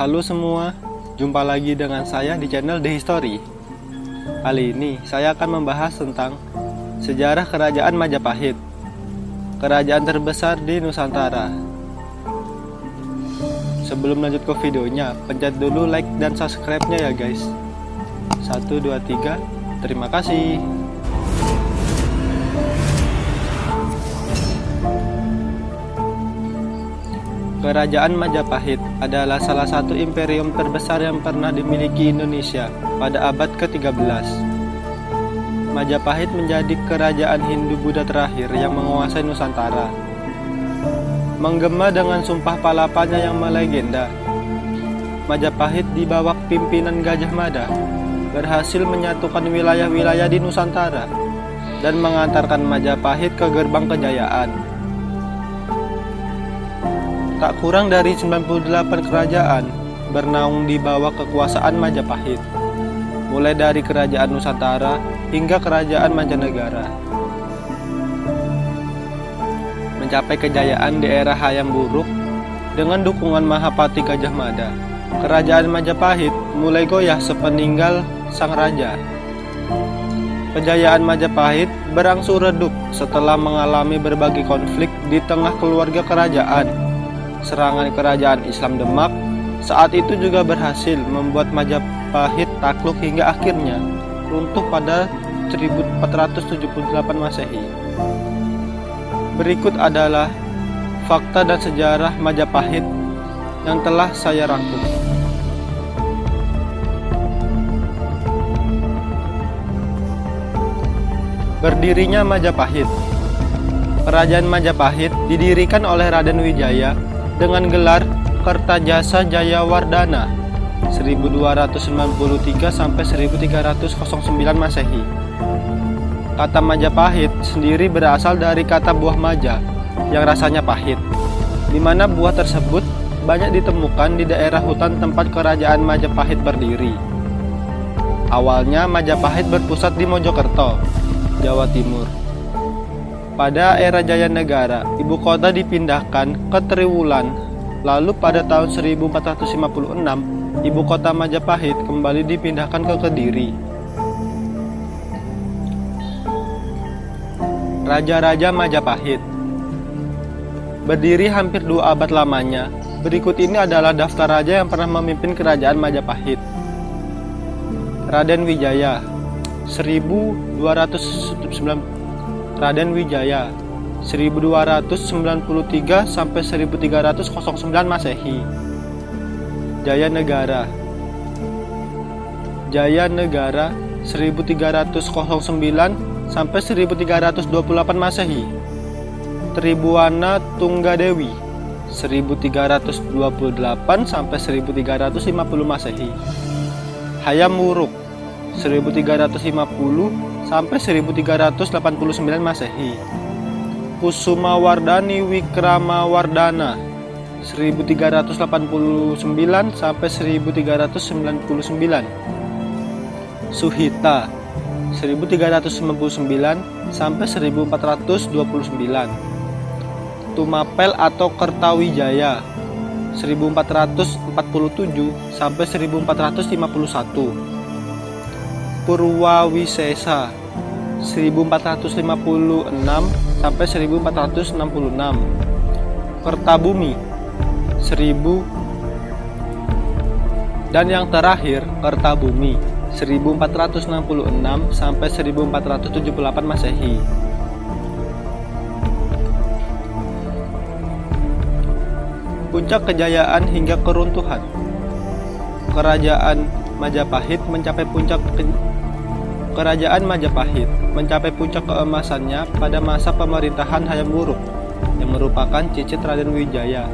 Halo semua, jumpa lagi dengan saya di channel The History. Kali ini saya akan membahas tentang sejarah Kerajaan Majapahit, kerajaan terbesar di Nusantara. Sebelum lanjut ke videonya, pencet dulu like dan subscribe-nya ya guys. 1, 2, 3, terima kasih. Kerajaan Majapahit adalah salah satu imperium terbesar yang pernah dimiliki Indonesia pada abad ke-13. Majapahit menjadi kerajaan Hindu-Buddha terakhir yang menguasai Nusantara. Menggema dengan sumpah palapanya yang melegenda, Majapahit di bawah pimpinan Gajah Mada berhasil menyatukan wilayah-wilayah di Nusantara dan mengantarkan Majapahit ke gerbang kejayaan. Tak kurang dari 98 kerajaan bernaung di bawah kekuasaan Majapahit, mulai dari kerajaan Nusantara hingga kerajaan mancanegara. Mencapai kejayaan di era Hayam Wuruk dengan dukungan Mahapati Gajah Mada, kerajaan Majapahit mulai goyah sepeninggal sang raja. Kejayaan Majapahit berangsur redup setelah mengalami berbagai konflik di tengah keluarga kerajaan. Serangan kerajaan Islam Demak saat itu juga berhasil membuat Majapahit takluk hingga akhirnya runtuh pada 1478 Masehi. Berikut adalah fakta dan sejarah Majapahit yang telah saya rangkum. Berdirinya Majapahit. Kerajaan Majapahit didirikan oleh Raden Wijaya dengan gelar Kertajasa Jayawardhana 1293 sampai 1309 Masehi. Kata Majapahit sendiri berasal dari kata buah maja yang rasanya pahit, di mana buah tersebut banyak ditemukan di daerah hutan tempat kerajaan Majapahit berdiri. Awalnya Majapahit berpusat di Mojokerto, Jawa Timur. Pada era Jaya Negara, ibu kota dipindahkan ke Triwulan. Lalu pada tahun 1456, ibu kota Majapahit kembali dipindahkan ke Kediri. Raja-raja Majapahit berdiri hampir 2 abad lamanya. Berikut ini adalah daftar raja yang pernah memimpin kerajaan Majapahit. Raden Wijaya 1293 sampai 1309 Masehi. Jaya Negara 1309 sampai 1328 Masehi. Tribuana Tunggadewi 1328 sampai 1350 Masehi. Hayam Wuruk 1350 sampai 1389 Masehi. Kusumawardhani Wikramawardhana 1389 sampai 1399. Suhita 1399 sampai 1429. Tumapel atau Kertawijaya 1447 sampai 1451. Purwawisesa 1456 sampai 1466. Kertabumi 1000. Dan yang terakhir Kertabumi 1466 sampai 1478 Masehi. Puncak kejayaan hingga keruntuhan. Kerajaan Majapahit mencapai puncak keemasannya pada masa pemerintahan Hayam Wuruk yang merupakan cicit Raden Wijaya.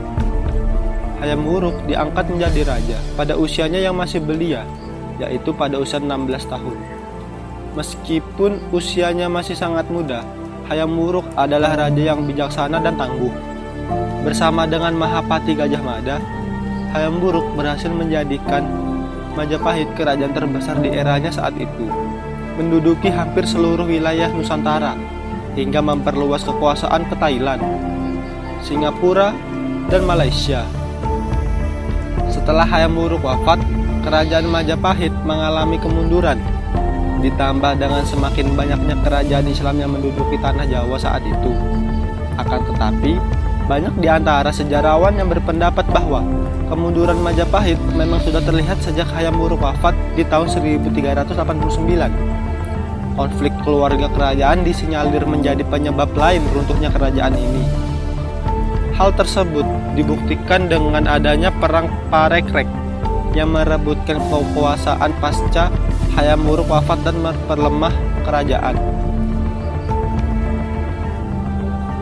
Hayam Wuruk diangkat menjadi raja pada usianya yang masih belia, yaitu pada usia 16 tahun. Meskipun usianya masih sangat muda, Hayam Wuruk adalah raja yang bijaksana dan tangguh. Bersama dengan Mahapati Gajah Mada, Hayam Wuruk berhasil menjadikan Majapahit kerajaan terbesar di eranya saat itu, menduduki hampir seluruh wilayah Nusantara hingga memperluas kekuasaan ke Thailand, Singapura, dan Malaysia. Setelah Hayam Wuruk wafat, kerajaan Majapahit mengalami kemunduran, ditambah dengan semakin banyaknya kerajaan Islam yang menduduki tanah Jawa saat itu. Akan tetapi, banyak di antara sejarawan yang berpendapat bahwa kemunduran Majapahit memang sudah terlihat sejak Hayam Wuruk wafat di tahun 1389. Konflik keluarga kerajaan disinyalir menjadi penyebab lain runtuhnya kerajaan ini. Hal tersebut dibuktikan dengan adanya perang Parekrek yang merebutkan kekuasaan pasca Hayam Wuruk wafat dan memperlemah kerajaan.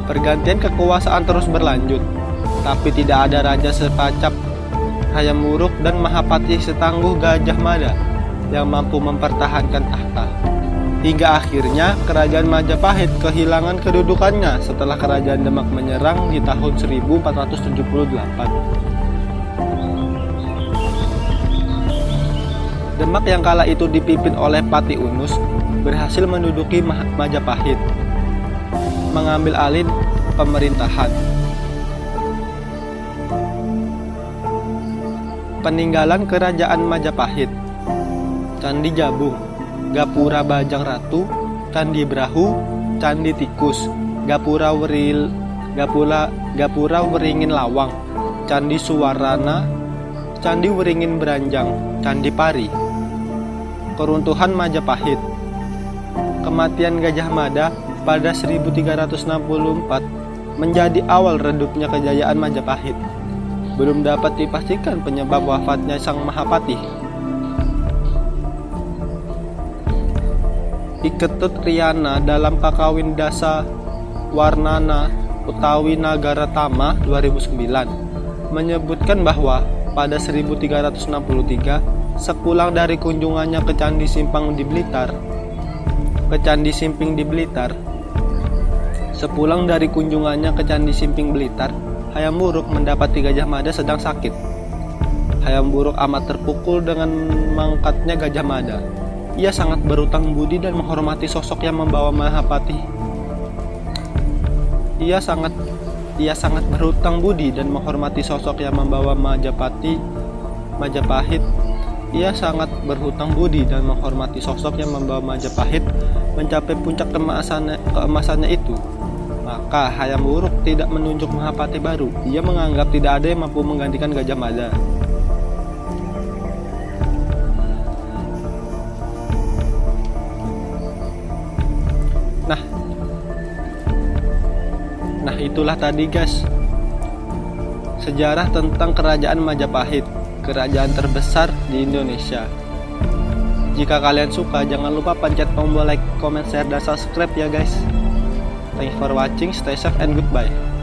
Pergantian kekuasaan terus berlanjut, tapi tidak ada raja sepacap Hayam Wuruk dan Mahapati setangguh Gajah Mada yang mampu mempertahankan tahta. Hingga akhirnya kerajaan Majapahit kehilangan kedudukannya setelah kerajaan Demak menyerang di tahun 1478. Demak yang kala itu dipimpin oleh Pati Unus berhasil menduduki Majapahit, mengambil alih pemerintahan. Peninggalan kerajaan Majapahit: Candi Jabung, Gapura Bajang Ratu, Candi Brahu, Candi Tikus, Gapura Weringin Lawang, Candi Suwarana, Candi Weringin Beranjang, Candi Pari. Keruntuhan Majapahit. Kematian Gajah Mada pada 1364 menjadi awal redupnya kejayaan Majapahit. Belum dapat dipastikan penyebab wafatnya sang Mahapati. Iketut Riyana dalam Kakawin Dasa Warnana utawi Nagara Tama 2009 menyebutkan bahwa pada 1363 sepulang dari kunjungannya ke Candi Simping di Blitar, Hayam Wuruk mendapati Gajah Mada sedang sakit. Hayam Wuruk amat terpukul dengan mangkatnya Gajah Mada. Ia sangat berutang budi dan menghormati sosok yang membawa Mahapati. Ia sangat berutang budi dan menghormati sosok yang membawa Majapahit. Ia sangat berhutang budi dan menghormati sosok yang membawa Majapahit mencapai puncak keemasannya itu. Maka Hayam Wuruk tidak menunjuk Mahapati baru. Ia menganggap tidak ada yang mampu menggantikan Gajah Mada. Nah, itulah tadi guys, sejarah tentang kerajaan Majapahit, kerajaan terbesar di Indonesia. Jika kalian suka, jangan lupa pencet tombol like, comment, share, dan subscribe ya guys. Thanks for watching, stay safe and goodbye.